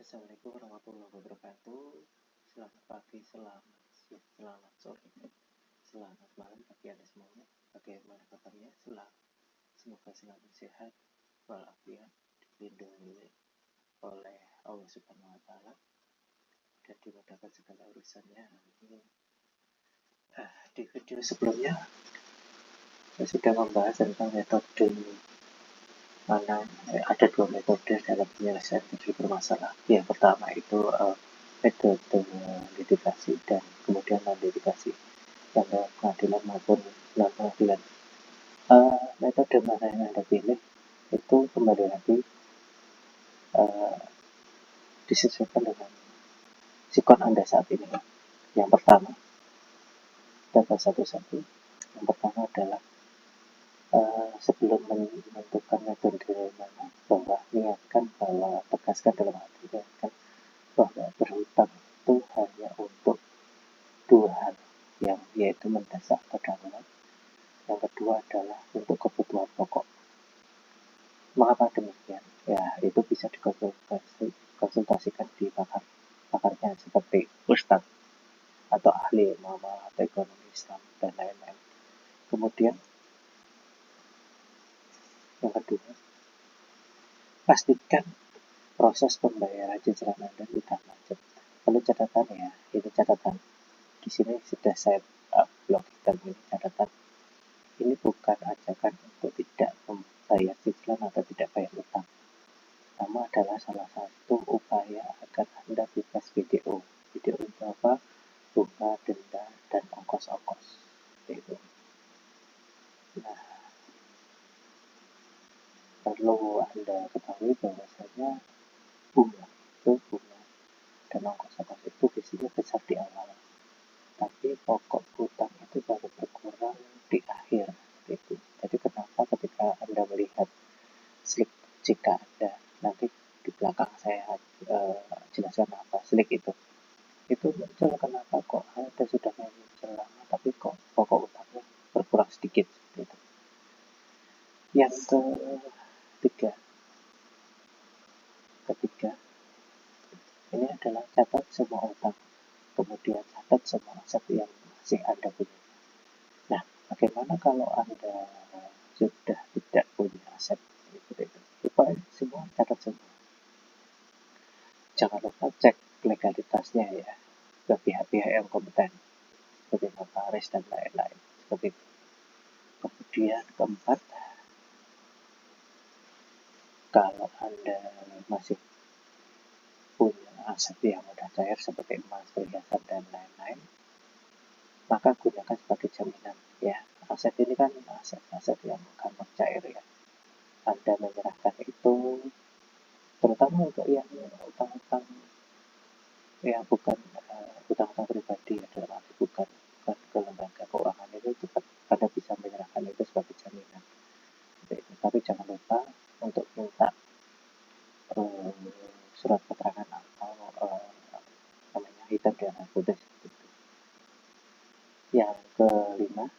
Assalamualaikum warahmatullahi wabarakatuh. Selamat pagi, selamat siang, selamat sore, selamat malam bagi Anda semuanya. Bagaimana kabarnya? Semoga selalu sehat walafiat, dilindungi oleh Allah Subhanahu wa Ta'ala, dan dimudahkan segala urusannya. Amin. Di video sebelumnya saya sudah membahas tentang metode mana ada dua metode dalam penyelesaian konflik bermasalah. Yang pertama itu metode litigasi dan kemudian non-litigasi, yang dalam pengadilan maupun non pengadilan. Metode mana yang Anda pilih itu kembali lagi disesuaikan dengan sikon Anda saat ini. Yang pertama, data satu-satu. Yang pertama adalah sebelum menentukan metode mana, bahwa niatkan, bahwa tegaskan dalam hati, niatkan bahwa berhutang itu hanya untuk dua hal, yang yaitu mendesak kedarurat. Yang kedua adalah untuk kebutuhan pokok. Mengapa demikian? Ya, itu bisa dikonsultasikan di pakarnya seperti Ustadz atau ahli mama atau ekonomi Islam dan lain-lain. Kemudian yang kedua, pastikan proses pembayaran cicilan Anda tidak macet. Perlu catatan ya, ini catatan. Di sini sudah saya blogkan ini catatan. Ini bukan ajakan untuk tidak membayar cicilan atau tidak bayar utang. Namun adalah salah satu upaya agar Anda bebas BDO. BDO itu apa? Bunga, denda, dan ongkos-ongkos. Itu. Nah, perlu Anda ketahui bahwasanya bunga dan ongkos-ongkos itu biasanya besar di awal, tapi pokok hutang itu baru berkurang di akhir. Itu. Jadi kenapa ketika Anda melihat slip, jika Anda nanti di belakang saya jelaskan apa slip itu muncul, kenapa kok Anda sudah muncul lama tapi kok pokok hutangnya berkurang sedikit gitu. Yang ketiga ini adalah catat semua utang, kemudian catat semua aset yang masih Anda punya. Nah, bagaimana kalau Anda sudah tidak punya aset itu? Supaya semua catat semua. Jangan lupa cek legalitasnya ya ke pihak-pihak yang kompeten seperti notaris dan lain-lain seperti itu. Kemudian keempat, kalau Anda masih punya aset yang mudah cair seperti emas, perhiasan dan lain-lain, maka gunakan sebagai jaminan ya. Aset ini kan aset yang gampang cair ya. Anda menyerahkan itu terutama untuk yang utang-utang yang bukan utang-utang pribadi ya, dalam arti bukan ke lembaga keuangan, itu cepat Anda bisa menyerahkan itu sebagai jaminan. Tapi jangan lupa untuk minta surat keterangan atau namanya hitam di atas putih. Yang kelima,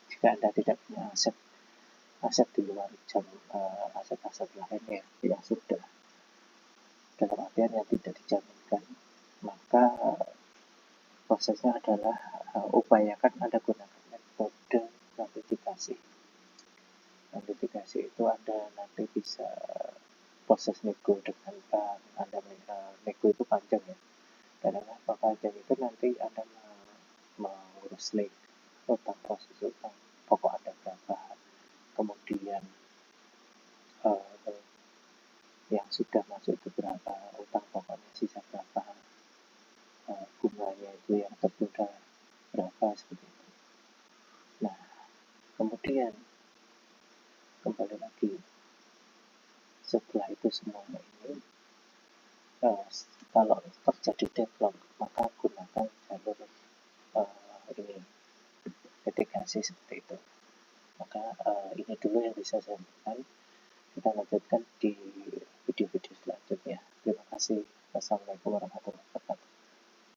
jika Anda tidak punya aset di luar aset-aset lain ya, yang sudah dalam artian yang tidak dijaminkan, maka prosesnya adalah upayakan Anda gunakan metode notifikasi. Notifikasi itu Anda nanti bisa proses nego dengan bank. Anda nego itu panjang ya, dan apa panjang itu nanti Anda mengurus link utang, proses utang pokok Anda berapa, kemudian yang sudah masuk itu berapa, utang pokoknya sisa berapa, bunganya itu yang tertunda berapa, seperti itu. Nah, kemudian kembali lagi, setelah itu semua ini kalau terjadi deadlock, maka gunakan jalur ini litigasi seperti itu. Maka ini dulu yang bisa saya sampaikan. Kita lanjutkan di video-video selanjutnya. Terima kasih. Wassalamualaikum warahmatullahi wabarakatuh.